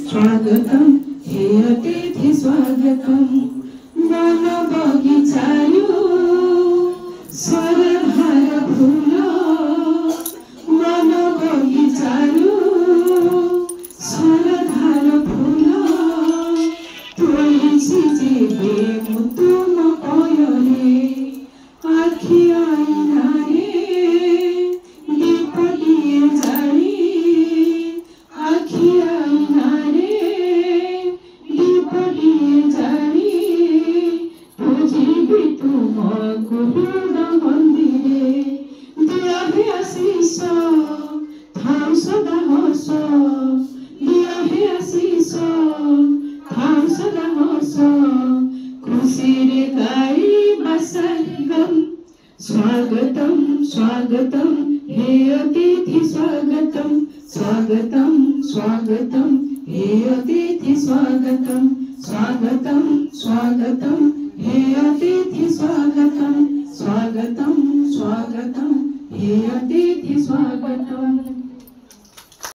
स्वागतम हे अतिथि स्वागतम मन बगिचायो स्वरधार फूल मन बगिचायो स्वरधार फूल तोलिछि जीवे मुतुम कयले आखि आईना रे दीपटिए जाली आखि आईना रे दीपटिए जाली बुझिबि तुम गुरुड मन्दिरे दियाहे आशीष थाउ सदा हर्ष दियाहे आशीष थाउ सदा हर्ष खुशीरे गाइबा सरगम स्वागतम स्वागतम हे अतिथि स्वागतम स्वागतम स्वागतम हे अतिथि स्वागतम स्वागतम स्वागतम हे अतिथि स्वागतम स्वागतम स्वागतम हे अतिथि स्वागतम।